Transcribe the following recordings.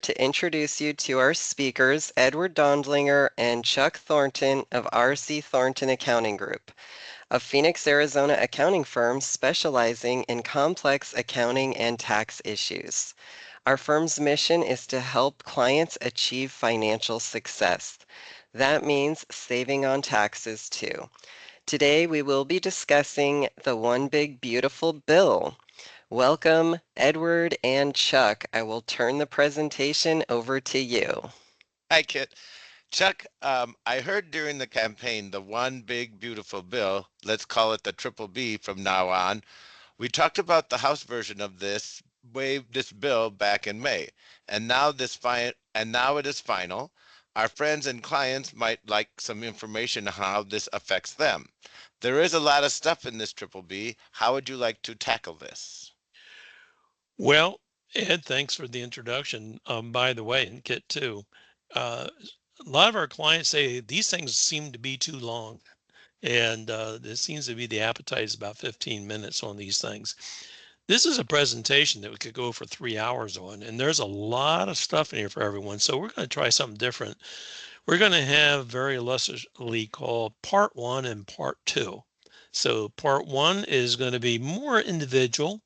to introduce you to our speakers, Edward Dondlinger and Chuck Thornton of R.C. Thornton Accounting Group, a Phoenix, Arizona accounting firm specializing in complex accounting and tax issues. Our firm's mission is to help clients achieve financial success. That means saving on taxes too. Today we will be discussing the One Big Beautiful Bill. Welcome, Edward and Chuck. I will turn the presentation over to you. Hi, Kit. Chuck, I heard during the campaign the one big beautiful bill, let's call it the triple B from now on. We talked about the House version of this bill back in May, and now it is final. Our friends and clients might like some information on how this affects them. There is a lot of stuff in this triple B. How would you like to tackle this? Well, Ed, thanks for the introduction. By the way, and Kit too. Uh, a lot of our clients say these things seem to be too long, and this seems to be the appetite is about 15 minutes on these things. This is a presentation that we could go for 3 hours on, and there's a lot of stuff in here for everyone. So we're going to try something different. We're going to have very illustratively called part one and part two. So part one is going to be more individual.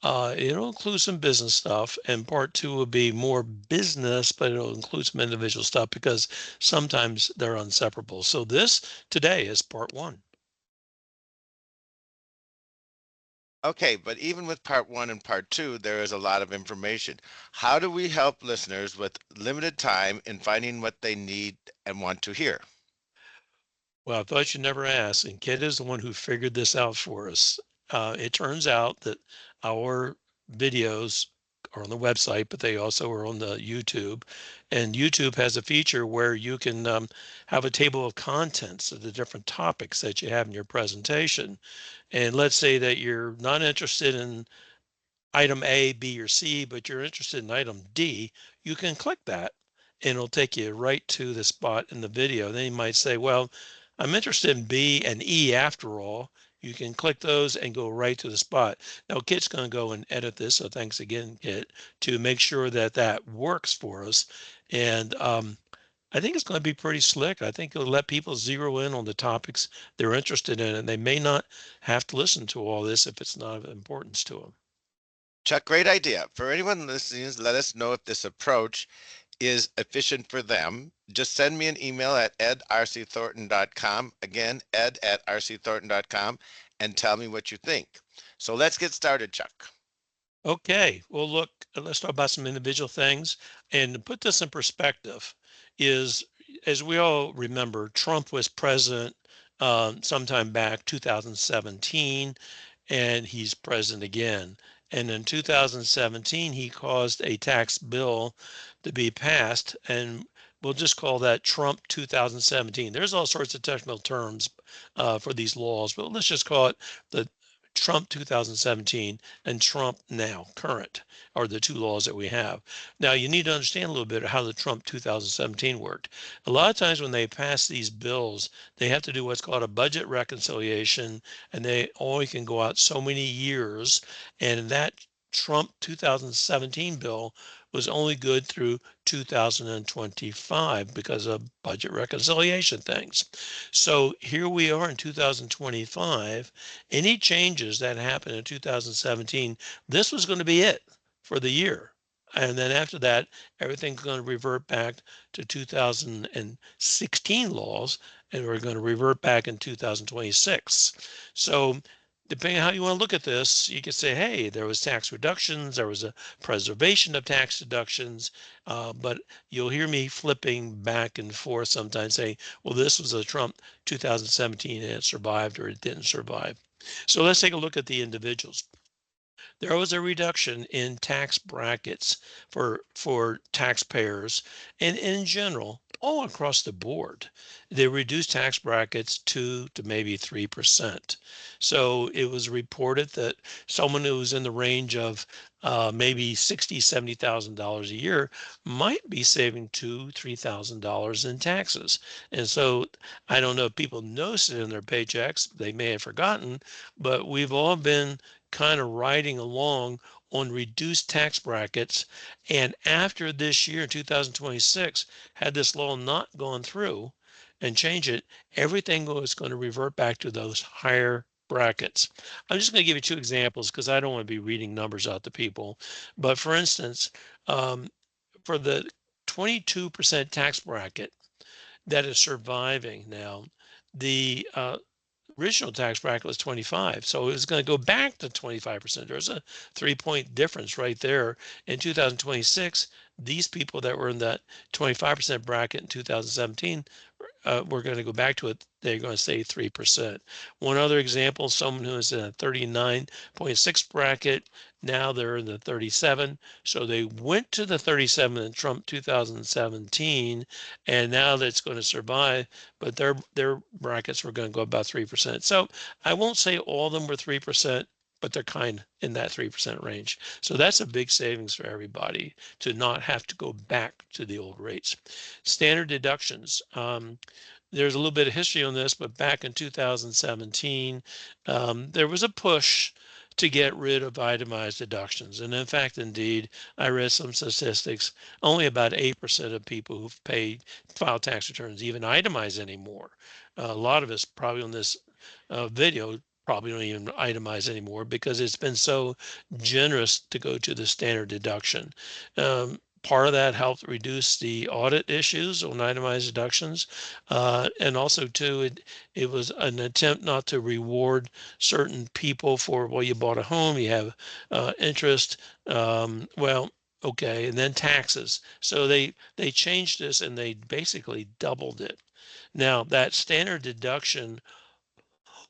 It'll include some business stuff, and part two will be more business, but it'll include some individual stuff because sometimes they're inseparable. So this today is part one. Okay, but even with part one and part two, there is a lot of information. How do we help listeners with limited time in finding what they need and want to hear? Well, I thought you'd never ask, and Kit is the one who figured this out for us. It turns out that our videos are on the website, but they also are on the YouTube. And YouTube has a feature where you can have a table of contents of the different topics that you have in your presentation. And let's say that you're not interested in item A, B, or C, but you're interested in item D, you can click that and it'll take you right to the spot in the video. Then you might say, well, I'm interested in B and E after all. You can click those and go right to the spot. Now, Kit's going to go and edit this. So thanks again, Kit, to make sure that that works for us. And I think it's going to be pretty slick. I think it'll let people zero in on the topics they're interested in, and they may not have to listen to all this if it's not of importance to them. Chuck, great idea. For anyone listening, let us know if this approach is efficient for them. Just send me an email at ed@rcthornton.com. Again, ed@rcthornton.com, and tell me what you think. So let's get started, Chuck. Okay, well, look, let's talk about some individual things. And to put this in perspective, is as we all remember, Trump was president sometime back 2017, and he's president again. And in 2017, he caused a tax bill to be passed, and we'll just call that Trump 2017. There's all sorts of technical terms for these laws, but let's just call it the Trump 2017 and Trump now current are the two laws that we have. Now you need to understand a little bit how the Trump 2017 worked. A lot of times when they pass these bills, they have to do what's called a budget reconciliation, and they only can go out so many years. And that Trump 2017 bill was only good through 2025 because of budget reconciliation things. So here we are in 2025. Any changes that happened in 2017, this was going to be it for the year. And then after that, everything's going to revert back to 2016 laws, and we're going to revert back in 2026. So depending on how you want to look at this, you could say, hey, there was tax reductions, there was a preservation of tax deductions, but you'll hear me flipping back and forth sometimes saying, well, this was a Trump 2017 and it survived or it didn't survive. So let's take a look at the individuals. There was a reduction in tax brackets for taxpayers, and in general, all across the board, they reduced tax brackets 2 to maybe 3%. So it was reported that someone who was in the range of maybe $60,000, $70,000 a year might be saving $2,000, $3,000 in taxes. And so I don't know if people notice it in their paychecks, they may have forgotten, but we've all been kind of riding along on reduced tax brackets. And after this year, 2026, had this law not gone through and change it, everything was going to revert back to those higher brackets. I'm just going to give you two examples because I don't want to be reading numbers out to people. But for instance, um, for the 22% tax bracket that is surviving now, the original tax bracket was 25. So it's going to go back to 25%. There's a 3-point difference right there. In 2026, these people that were in that 25% bracket in 2017, we're going to go back to it. They're going to say 3%. One other example, someone who is in a 39.6 bracket, now they're in the 37. So they went to the 37 in Trump 2017, and now that's going to survive, but their brackets were going to go about 3%. So I won't say all of them were 3%, but they're kind in that 3% range. So that's a big savings for everybody to not have to go back to the old rates. Standard deductions. There's a little bit of history on this, but back in 2017, there was a push to get rid of itemized deductions. And in fact, indeed, I read some statistics, only about 8% of people who've paid file tax returns even itemize anymore. A lot of us probably on this video probably don't even itemize anymore because it's been so generous to go to the standard deduction. Part of that helped reduce the audit issues on itemized deductions. And also too, it was an attempt not to reward certain people for, well, you bought a home, you have interest. Well, okay, and then taxes. So they changed this and they basically doubled it. Now that standard deduction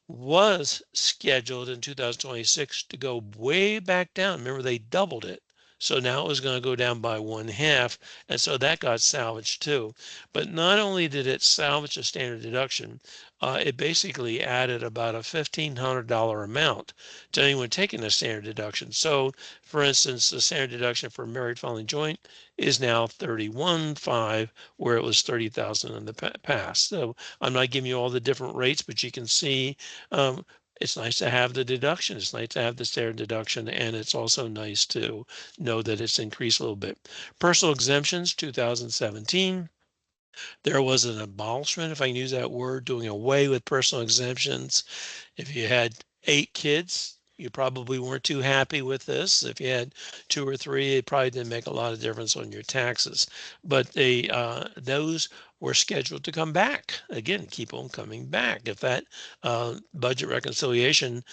was scheduled in 2026 to go way back down. Remember, they doubled it. So now it was going to go down by 1/2. And so that got salvaged too. But not only did it salvage the standard deduction, it basically added about a $1,500 amount to anyone taking a standard deduction. So for instance, the standard deduction for married filing joint is now 31.5, where it was 30,000 in the past. So I'm not giving you all the different rates, but you can see um, it's nice to have the deduction. It's nice to have the standard deduction, and it's also nice to know that it's increased a little bit. Personal exemptions, 2017. There was an abolishment, if I can use that word, doing away with personal exemptions. If you had 8 kids, you probably weren't too happy with this. If you had 2 or 3, it probably didn't make a lot of difference on your taxes. But those were scheduled to come back. Again, keep on coming back. If that budget reconciliation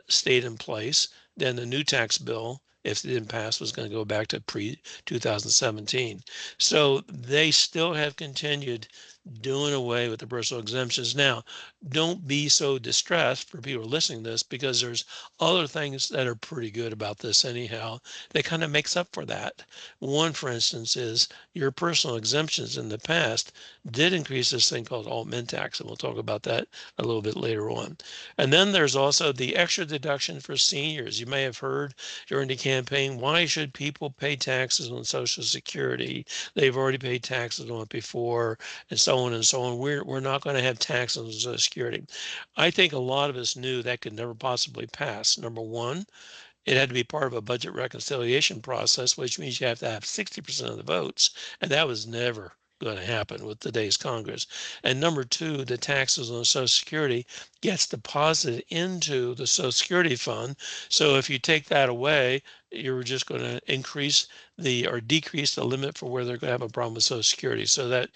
stayed in place, then the new tax bill, if it didn't pass, was going to go back to pre-2017. So they still have continued doing away with the personal exemptions. Now, don't be so distressed for people listening to this because there's other things that are pretty good about this anyhow that kind of makes up for that. One, for instance, is your personal exemptions in the past did increase this thing called alt min tax, and we'll talk about that a little bit later on. And then there's also the extra deduction for seniors. You may have heard during the campaign, why should people pay taxes on Social Security? They've already paid taxes on it before, and so on and so on. We're not going to have taxes on Social Security. I think a lot of us knew that could never possibly pass. Number one, it had to be part of a budget reconciliation process, which means you have to have 60% of the votes, and that was never going to happen with today's Congress. And number two, the taxes on Social Security gets deposited into the Social Security fund. So if you take that away, you're just going to increase or decrease the limit for where they're going to have a problem with Social Security. So that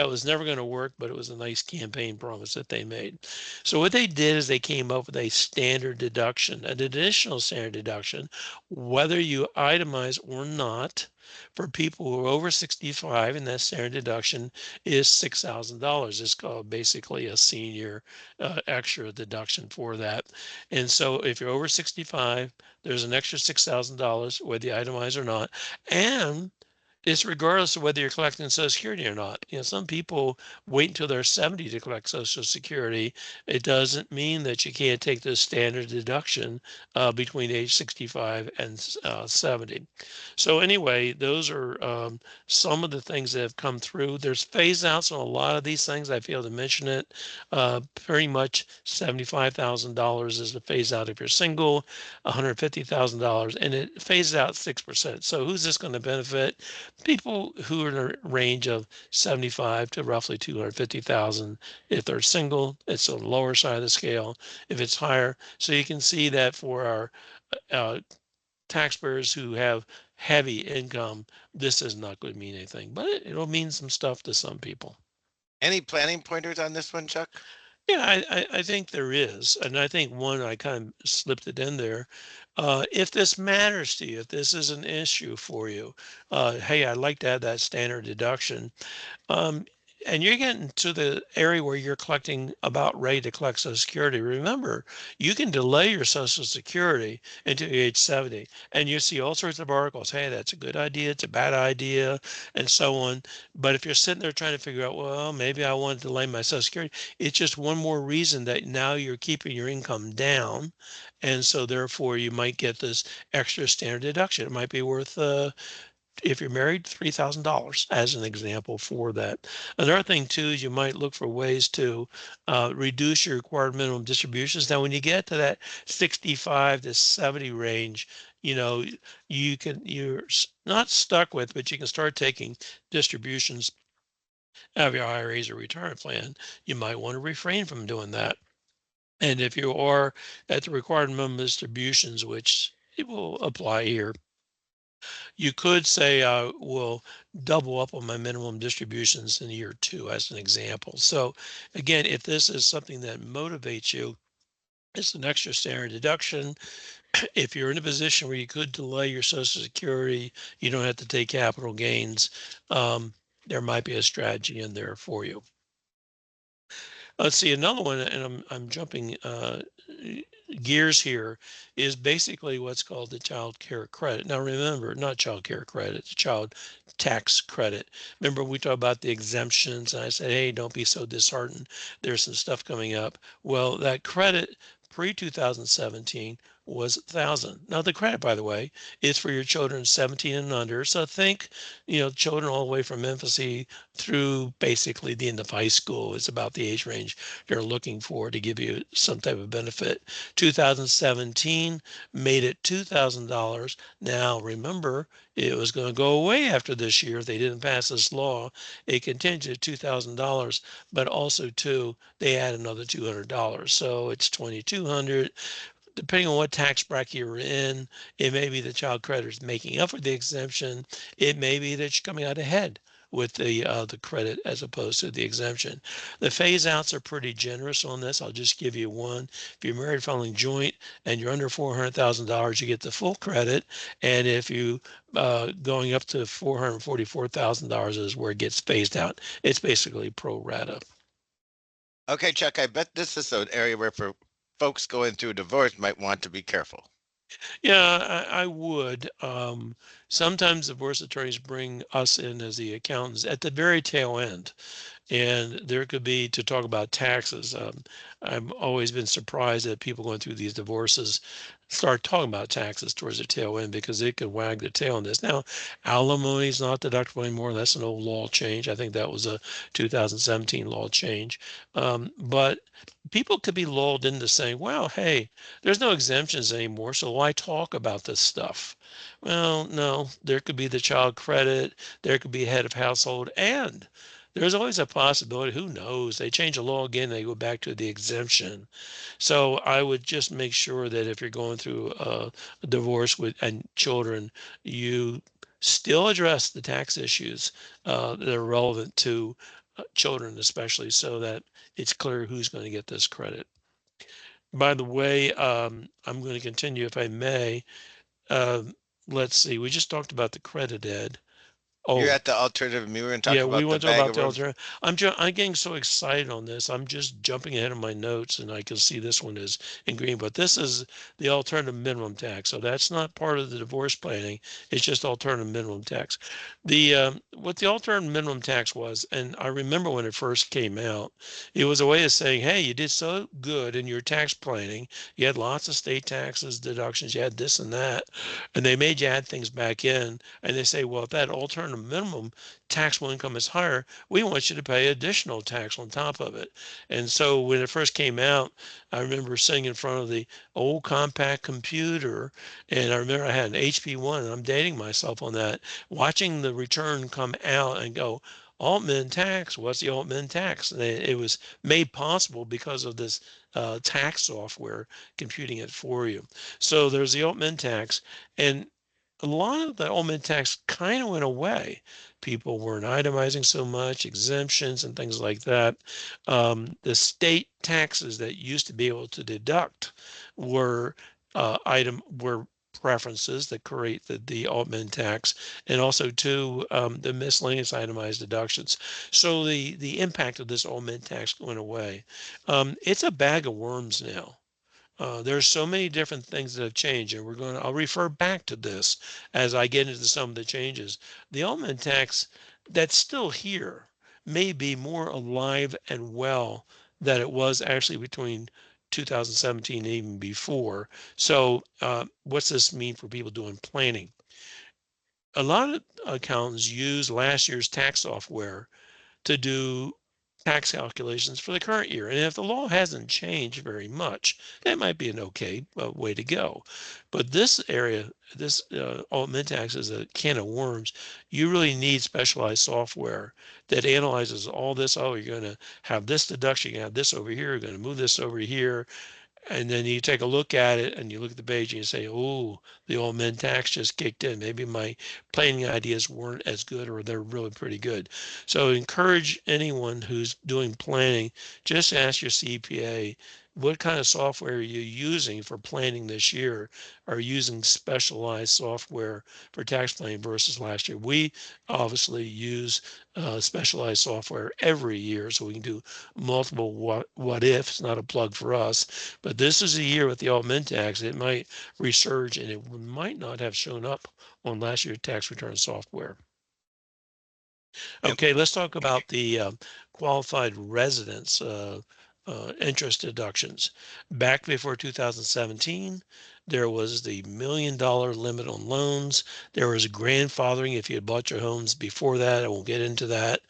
was never going to work, but it was a nice campaign promise that they made. So what they did is they came up with a standard deduction, an additional standard deduction, whether you itemize or not, for people who are over 65, and that standard deduction is $6,000. It's called basically a senior extra deduction for that. And so if you're over 65, there's an extra $6,000 whether you itemize or not. And It's regardless of whether you're collecting Social Security or not. Some people wait until they're 70 to collect Social Security. It doesn't mean that you can't take the standard deduction between age 65 and 70. So anyway, those are some of the things that have come through. There's phase outs on a lot of these things. I failed to mention it. Pretty much $75,000 is the phase out if you're single, $150,000, and it phases out 6%. So who's this going to benefit? People who are in a range of 75 to roughly 250,000. If they're single, it's on the lower side of the scale. If it's higher, so you can see that for our uh, taxpayers who have heavy income, this is not going to mean anything, but it'll mean some stuff to some people. Any planning pointers on this one, Chuck? Yeah, I think there is. And I think one, I kind of slipped it in there. If this matters to you, if this is an issue for you, hey, I'd like to have that standard deduction. Um, and you're getting to the area where you're collecting about ready to collect Social Security. Remember, you can delay your Social Security until age 70. And you see all sorts of articles. Hey, that's a good idea. It's a bad idea, and so on. But if you're sitting there trying to figure out, well, maybe I want to delay my Social Security, it's just one more reason that now you're keeping your income down. And so therefore you might get this extra standard deduction. It might be worth if you're married, $3,000 as an example for that. Another thing too is you might look for ways to reduce your required minimum distributions. Now, when you get to that 65 to 70 range, you're not stuck with, but you can start taking distributions out of your IRAs or retirement plan. You might want to refrain from doing that. And if you are at the required minimum distributions, which it will apply here, you could say, we'll double up on my minimum distributions in year two, as an example. So again, if this is something that motivates you, it's an extra standard deduction. If you're in a position where you could delay your Social Security, you don't have to take capital gains. Um, there might be a strategy in there for you. Let's see another one, and I'm jumping gears here, is basically what's called the child care credit. Now remember, not child care credit, it's child tax credit. Remember we talked about the exemptions, and I said, hey, don't be so disheartened. There's some stuff coming up. Well, that credit pre 2017 was 1,000. Now the credit, by the way, is for your children 17 and under. So think, children all the way from infancy through basically the end of high school is about the age range they're looking for to give you some type of benefit. 2017 made it $2,000. Now remember, it was going to go away after this year if they didn't pass this law. It continued at $2,000, but also too, they add another $200. So it's 2,200. Depending on what tax bracket you're in, it may be the child creditor is making up for the exemption. It may be that you're coming out ahead with the credit as opposed to the exemption. The phase outs are pretty generous on this. I'll just give you one. If you're married filing joint and you're under $400,000, you get the full credit. And if you going up to $444,000 is where it gets phased out. It's basically pro rata. Okay, Chuck, I bet this is an area where for folks going through a divorce might want to be careful. Yeah, I would. Sometimes divorce attorneys bring us in as the accountants at the very tail end, and there could be to talk about taxes. I've always been surprised that people going through these divorces start talking about taxes towards the tail end because it could wag the tail on this. Now, alimony is not deductible anymore. That's an old law change. I think that was a 2017 law change. But people could be lulled into saying, well, hey, there's no exemptions anymore, so why talk about this stuff? Well, no, there could be the child credit, there could be head of household, and there's always a possibility, who knows? They change the law again, they go back to the exemption. So I would just make sure that if you're going through a divorce with and children, you still address the tax issues that are relevant to children, especially so that it's clear who's going to get this credit. By the way, I'm going to continue if I may. Uh, let's see, we just talked about the credit, Ed. You're Oh, at the alternative. We were going to talk yeah, we about the want to talk bag about of the worms. alternative. I'm getting so excited on this. I'm just jumping ahead of my notes, and I can see this one is in green. But this is the alternative minimum tax, so that's not part of the divorce planning. It's just alternative minimum tax. The what the alternative minimum tax was, and I remember when it first came out, it was a way of saying, "Hey, you did so good in your tax planning. You had lots of state taxes, deductions, you had this and that, and they made you add things back in." And they say, "Well, if that alternative minimum taxable income is higher, we want you to pay additional tax on top of it." And so when it first came out, I remember sitting in front of the old compact computer, and I remember I had an HP1, and I'm dating myself on that, watching the return come out and go, Altman tax, what's the Altman tax? And it was made possible because of this tax software computing it for you. So there's the Altman tax, and a lot of the Altman tax kind of went away. People weren't itemizing so much, exemptions and things like that. The state taxes that used to be able to deduct were were preferences that create the Altman tax, and also too the miscellaneous itemized deductions. So the impact of this Altman tax went away. It's a bag of worms now. There's so many different things that have changed, and I'll refer back to this as I get into some of the changes. The Altman tax that's still here may be more alive and well than it was actually between 2017 and even before. So, what's this mean for people doing planning? A lot of accountants use last year's tax software to do tax calculations for the current year. And if the law hasn't changed very much, that might be an okay way to go. But this area, this augment tax is a can of worms. You really need specialized software that analyzes all this. Oh, you're going to have this deduction, you have this over here, you're going to move this over here, and then you take a look at it and you look at the page and you say, oh, the old min tax just kicked in. Maybe my planning ideas weren't as good, or they're really pretty good. So encourage anyone who's doing planning, just ask your CPA, what kind of software are you using for planning this year? Are you using specialized software for tax planning versus last year? We obviously use specialized software every year, so we can do multiple what ifs. Not a plug for us, but this is a year with the augment tax, it might resurge, and it might not have shown up on last year's tax return software. Yep. Okay, let's talk about the qualified residence interest deductions. Back before 2017, there was the $1 million limit on loans. There was grandfathering if you had bought your homes before that. I won't get into that.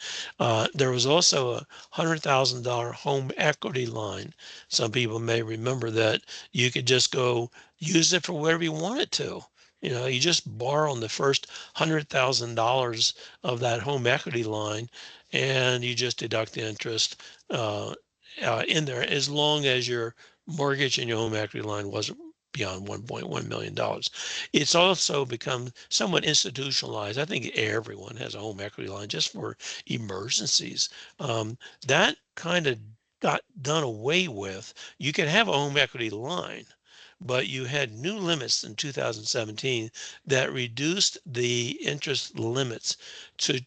There was also a $100,000 home equity line. Some people may remember that you could just go use it for whatever you wanted to. You know, you just borrow on the first $100,000 of that home equity line, and you just deduct the interest in there, as long as your mortgage and your home equity line wasn't beyond $1.1 million. It's also become somewhat institutionalized. I think everyone has a home equity line just for emergencies. That kind of got done away with. You can have a home equity line, but you had new limits in 2017 that reduced the interest limits to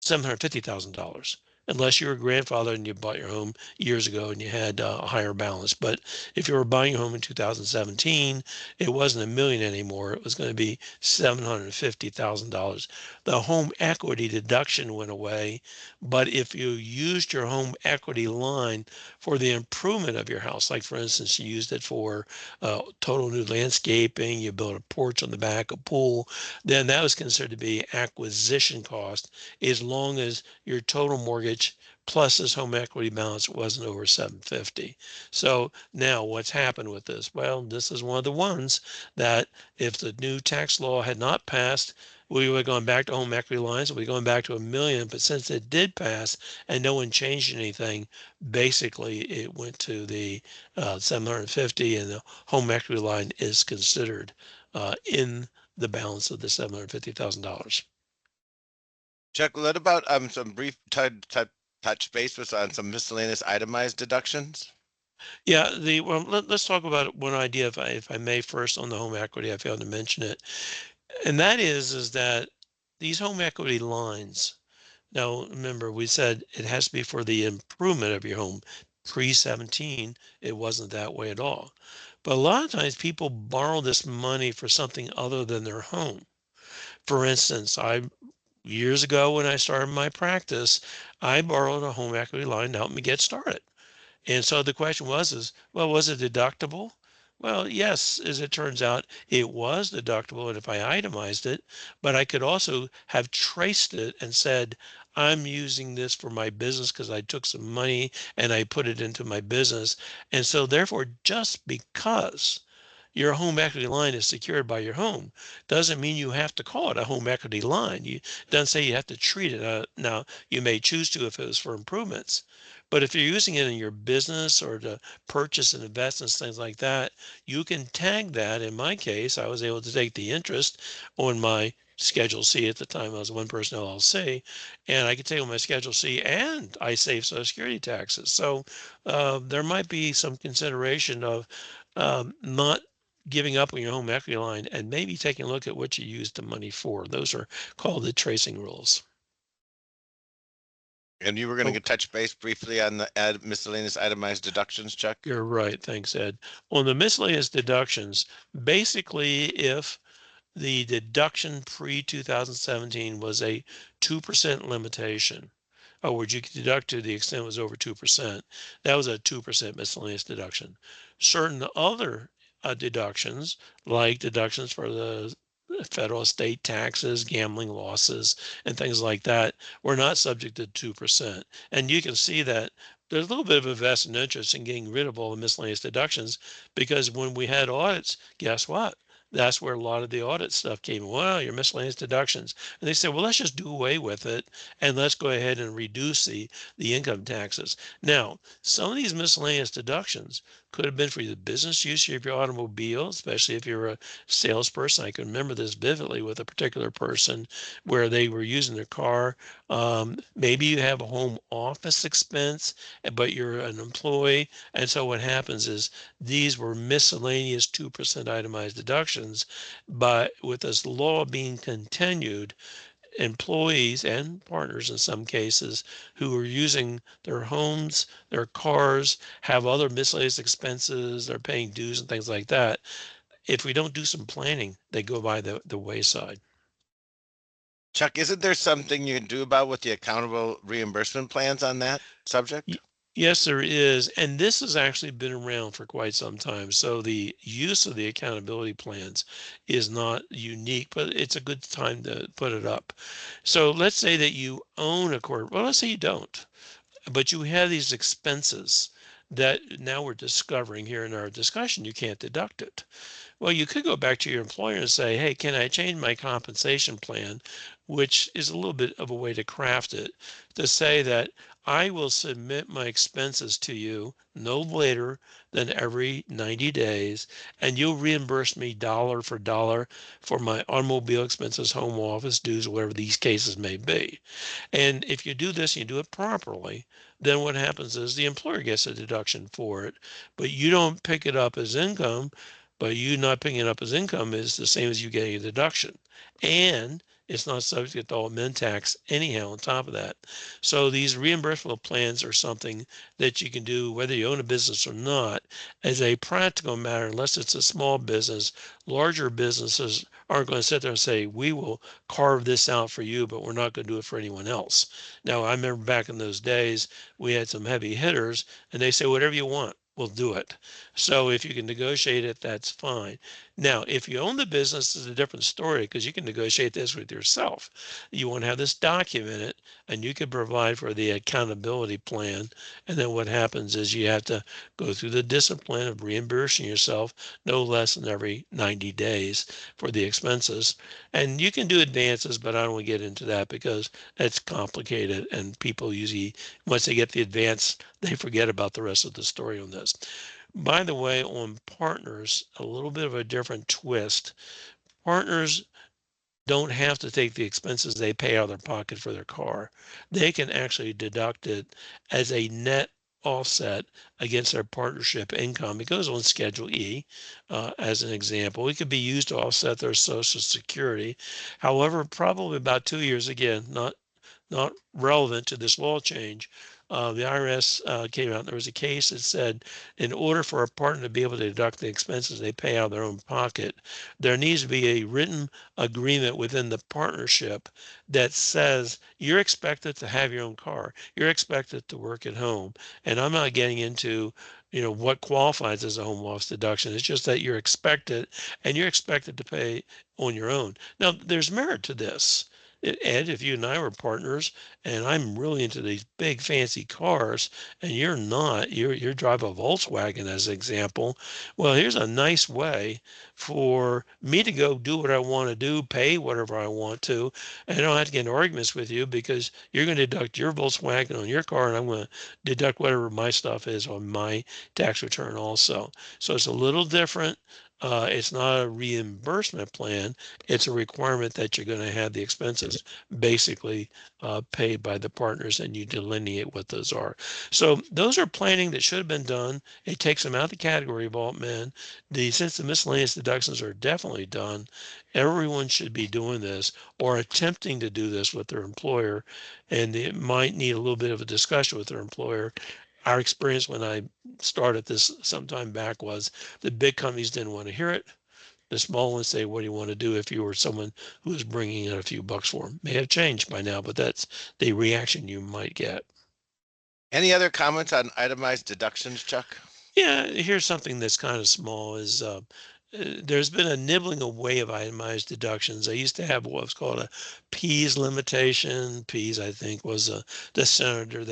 $750,000, unless you were a grandfather and you bought your home years ago and you had a higher balance. But if you were buying your home in 2017, it wasn't a million anymore. It was going to be $750,000. The home equity deduction went away, but if you used your home equity line for the improvement of your house, like for instance, you used it for total new landscaping, you built a porch on the back, a pool, then that was considered to be acquisition cost, as long as your total mortgage plus this home equity balance wasn't over 750. So now what's happened with this? Well, this is one of the ones that if the new tax law had not passed, we would have gone back to home equity lines. We're going back to a million. But since it did pass and no one changed anything, basically it went to the 750, and the home equity line is considered in the balance of the $750,000. Chuck, what about some brief touch base with on some miscellaneous itemized deductions? Yeah, well, let's talk about one idea, if I may, first on the home equity. I failed to mention it, and that is that these home equity lines. Now, remember, we said it has to be for the improvement of your home. Pre-17, it wasn't that way at all. But a lot of times people borrow this money for something other than their home. For instance, years ago when I started my practice, I borrowed a home equity line to help me get started. And so the question well, was it deductible? Well, yes, as it turns out, it was deductible. And if I itemized it, but I could also have traced it and said, I'm using this for my business because I took some money and I put it into my business. And so therefore, just because your home equity line is secured by your home doesn't mean you have to call it a home equity line. You doesn't say you have to treat it. Now you may choose to if it was for improvements, but if you're using it in your business or to purchase and investments, things like that, you can tag that. In my case, I was able to take the interest on my Schedule C. At the time I was a one person LLC, and I could take on my Schedule C and I save Social Security taxes. So there might be some consideration of not giving up on your home equity line and maybe taking a look at what you use the money for. Those are called the tracing rules. And you were going Oh, to touch base briefly on the miscellaneous itemized deductions, Chuck? you're right. Thanks, Ed. On the miscellaneous deductions, basically, if the deduction pre-2017 was a 2% limitation, or would you deduct to the extent it was over 2%, that was a 2% miscellaneous deduction. Certain other deductions, like deductions for the federal state taxes, gambling losses, and things like that, were not subject to 2%. And you can see that there's a little bit of a vested interest in getting rid of all the miscellaneous deductions, because when we had audits, guess what? That's where a lot of the audit stuff came. Well, your miscellaneous deductions. And they said, well, let's just do away with it and let's go ahead and reduce the income taxes. Now, some of these miscellaneous deductions could have been for the business use of your automobile, especially if you're a salesperson. I can remember this vividly with a particular person where they were using their car. Maybe you have a home office expense, but you're an employee. And so what happens is these were miscellaneous 2% itemized deductions. But with this law being continued, employees and partners in some cases who are using their homes, their cars, have other miscellaneous expenses, they're paying dues and things like that. If we don't do some planning, they go by the wayside. Chuck, isn't there something you can do about with the accountable reimbursement plans on that subject? Yes, there is. And this has actually been around for quite some time. So the use of the accountability plans is not unique, but it's a good time to put it up. So let's say that you own a court. Well, let's say you don't, but you have these expenses that now we're discovering here in our discussion, you can't deduct it. Well, you could go back to your employer and say, hey, can I change my compensation plan, which is a little bit of a way to craft it, to say that I will submit my expenses to you no later than every 90 days, and you'll reimburse me dollar for dollar for my automobile expenses, home office dues, whatever these cases may be. And if you do this, and you do it properly, then what happens is the employer gets a deduction for it, but you don't pick it up as income. But you not picking it up as income is the same as you getting a deduction. And it's not subject to all min tax anyhow on top of that. So these reimbursable plans are something that you can do whether you own a business or not. As a practical matter, unless it's a small business, larger businesses aren't going to sit there and say, we will carve this out for you, but we're not going to do it for anyone else. Now, I remember back in those days, we had some heavy hitters and they say, whatever you want, we'll do it. So if you can negotiate it, that's fine. Now, if you own the business, it's a different story because you can negotiate this with yourself. You want to have this documented and you can provide for the accountability plan. And then what happens is you have to go through the discipline of reimbursing yourself no less than every 90 days for the expenses. And you can do advances, but I don't want to get into that because it's complicated and people usually, once they get the advance, they forget about the rest of the story on this. By the way, on partners, a little bit of a different twist. Partners don't have to take the expenses they pay out of their pocket for their car. They can actually deduct it as a net offset against their partnership income. It goes on Schedule E as an example. It could be used to offset their Social Security. However, probably about 2 years, again, not relevant to this law change. The IRS came out, and there was a case that said in order for a partner to be able to deduct the expenses they pay out of their own pocket, there needs to be a written agreement within the partnership that says you're expected to have your own car, you're expected to work at home. And I'm not getting into what qualifies as a home office deduction. It's just that you're expected, and you're expected to pay on your own. Now, there's merit to this. Ed, if you and I were partners and I'm really into these big fancy cars and you're not, you're drive a Volkswagen as an example. Well, here's a nice way for me to go do what I want to do, pay whatever I want to, and I don't have to get in arguments with you because you're going to deduct your Volkswagen on your car and I'm going to deduct whatever my stuff is on my tax return also. So it's a little different. It's not a reimbursement plan. It's a requirement that you're going to have the expenses basically paid by the partners, and you delineate what those are. So those are planning that should have been done. It takes them out of the category vault, man. Since the miscellaneous deductions are definitely done, everyone should be doing this or attempting to do this with their employer, and it might need a little bit of a discussion with their employer. Our experience when I started this some time back was the big companies didn't want to hear it. The small ones say, what do you want to do if you were someone who was bringing in a few bucks for them? May have changed by now, but that's the reaction you might get. Any other comments on itemized deductions, Chuck? Yeah, here's something that's kind of small is there's been a nibbling away of itemized deductions. I used to have what was called a P's limitation. P's, I think, was the senator.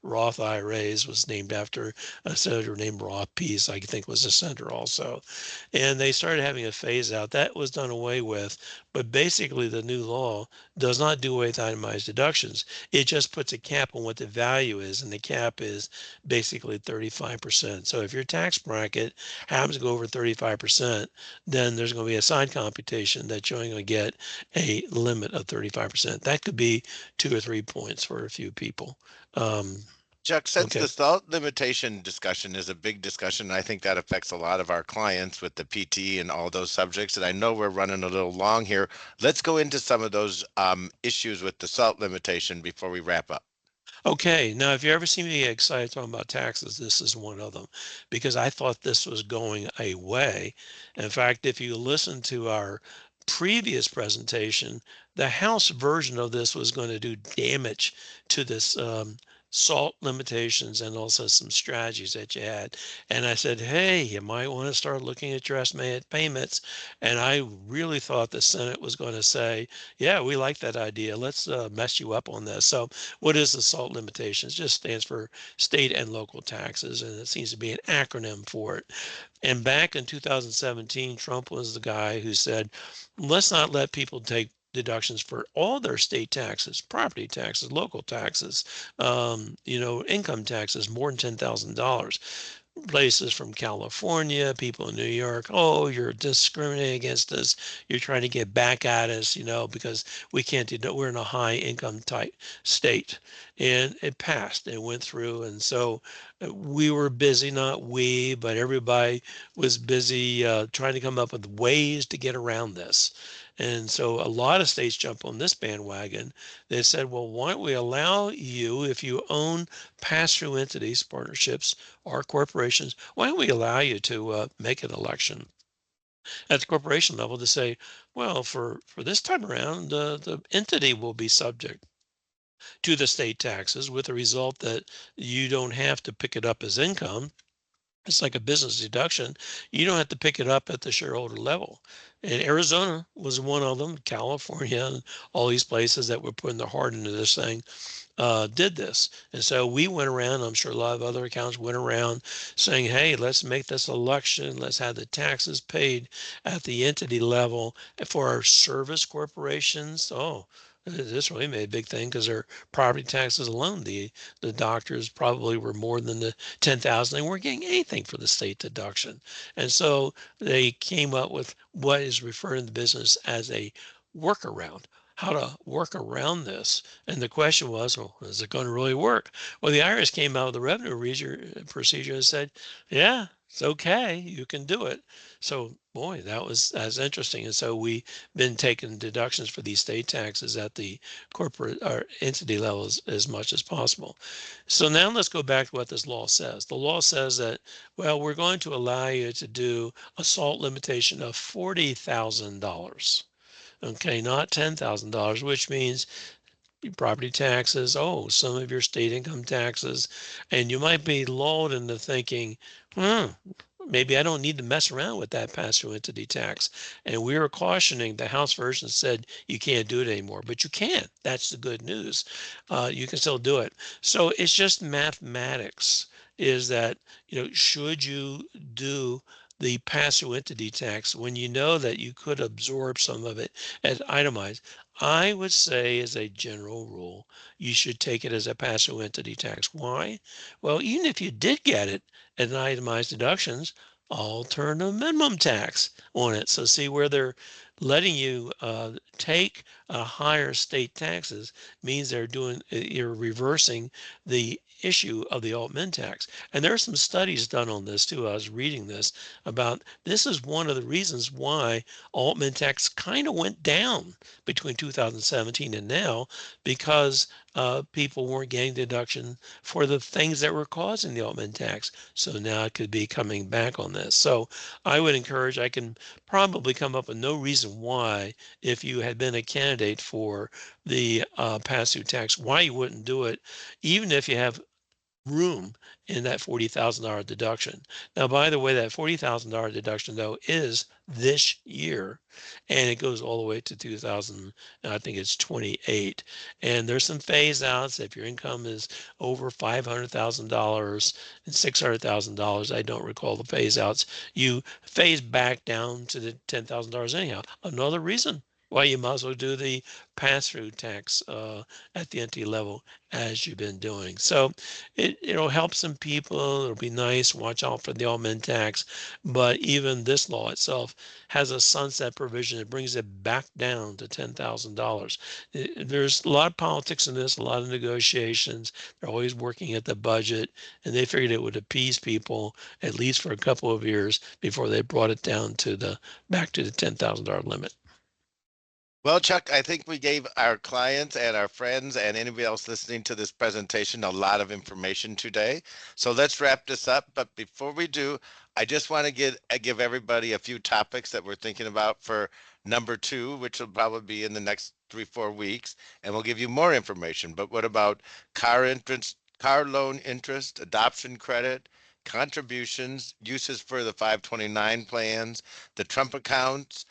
Roth IRAs was named after a senator named Roth. P's, I think, was a senator also. And they started having a phase out. That was done away with. But basically, the new law does not do away with itemized deductions. It just puts a cap on what the value is. And the cap is basically 35%. So if your tax bracket happens to go over 35%, then there's going to be a side computation that you're only going to get a limit of 35%. That could be 2 or 3 points for a few people. Chuck, since Okay. the salt limitation discussion is a big discussion, I think that affects a lot of our clients with the PT and all those subjects. And I know we're running a little long here. Let's go into some of those issues with the salt limitation before we wrap up. Okay, now if you ever see me get excited talking about taxes, this is one of them because I thought this was going away. In fact, if you listen to our previous presentation, the House version of this was going to do damage to this SALT limitations and also some strategies that you had. And I said, hey, you might want to start looking at your estimated payments. And I really thought the Senate was going to say, yeah, we like that idea. Let's mess you up on this. So what is the SALT limitations? It just stands for state and local taxes, and it seems to be an acronym for it. And back in 2017, Trump was the guy who said, let's not let people take deductions for all their state taxes, property taxes, local taxes, income taxes, more than $10,000. Places from California, people in New York, oh, you're discriminating against us. You're trying to get back at us, because we can't do that. We're in a high income type state. And it passed, it went through. And so we were busy, not we, but everybody was busy trying to come up with ways to get around this. And so a lot of states jump on this bandwagon. They said, well, why don't we allow you, if you own pass-through entities, partnerships, or corporations, why don't we allow you to make an election at the corporation level to say, well, for this time around, the entity will be subject to the state taxes with the result that you don't have to pick it up as income. It's like a business deduction. You don't have to pick it up at the shareholder level. And Arizona was one of them, California, and all these places that were putting their heart into this thing did this. And so we went around, I'm sure a lot of other accounts went around saying, hey, let's make this election. Let's have the taxes paid at the entity level for our service corporations. Oh, this really made a big thing because their property taxes alone, the doctors probably were more than the 10,000. They weren't getting anything for the state deduction. And so they came up with what is referred in the business as a workaround. how to work around this. And the question was, well, is it going to really work? Well, the IRS came out with the revenue procedure and said, yeah, it's okay, you can do it. So, boy, that's interesting. And so we've been taking deductions for these state taxes at the corporate or entity levels as much as possible. So now let's go back to what this law says. The law says that, well, we're going to allow you to do a SALT limitation of $40,000. Okay, not $10,000, which means your property taxes, oh, some of your state income taxes, and you might be lulled into thinking, hmm, maybe I don't need to mess around with that pass-through entity tax. And we were cautioning, the House version said you can't do it anymore, but you can. That's the good news. You can still do it. So it's just mathematics. Is that, should you do the pass-through entity tax when you know that you could absorb some of it as itemized? I would say, as a general rule, you should take it as a pass-through entity tax. Why? Well, even if you did get it as an itemized deductions, I'll turn a minimum tax on it. So see where they're letting you take higher state taxes means they're you're reversing the issue of the alt min tax. And there are some studies done on this too. I was reading this about this is one of the reasons why alt min tax kind of went down between 2017 and now, because people weren't getting deduction for the things that were causing the alt-min tax. So now it could be coming back on this. So I would encourage, I can probably come up with no reason why, if you had been a candidate for the pass-through tax, why you wouldn't do it, even if you have room in that $40,000 deduction. Now, by the way, that $40,000 deduction, though, is this year, and it goes all the way to 2000, I think it's 28. And there's some phase outs. If your income is over $500,000 and $600,000, I don't recall the phase outs, you phase back down to the $10,000 anyhow. Another reason why you might as well do the pass-through tax at the entity level as you've been doing. So it'll help some people. It'll be nice. Watch out for the all-min tax. But even this law itself has a sunset provision that brings it back down to $10,000. There's a lot of politics in this, a lot of negotiations. They're always working at the budget, and they figured it would appease people at least for a couple of years before they brought it down to back to the $10,000 limit. Well, Chuck, I think we gave our clients and our friends and anybody else listening to this presentation a lot of information today. So let's wrap this up. But before we do, I just want to give everybody a few topics that we're thinking about for number 2, which will probably be in the next 3-4 weeks, and we'll give you more information. But what about car loan interest, adoption credit, contributions, uses for the 529 plans, the Trump accounts,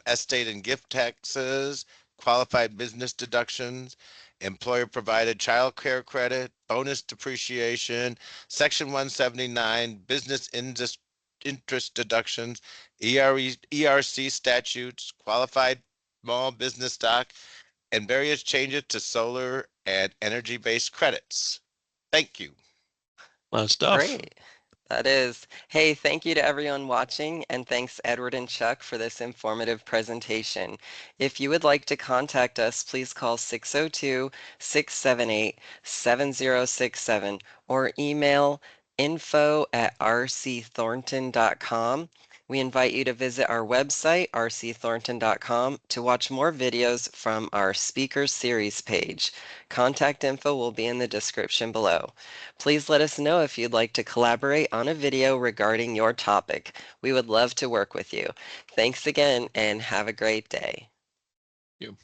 estate and gift taxes, qualified business deductions, employer provided child care credit, bonus depreciation, Section 179, interest deductions, ERC statutes, qualified small business stock, and various changes to solar and energy-based credits. Thank you. A lot of stuff. Great. That is. Hey, thank you to everyone watching, and thanks Edward and Chuck for this informative presentation. If you would like to contact us, please call 602-678-7067 or email info@rcthornton.com. We invite you to visit our website, rcthornton.com, to watch more videos from our speakers series page. Contact info will be in the description below. Please let us know if you'd like to collaborate on a video regarding your topic. We would love to work with you. Thanks again and have a great day. You.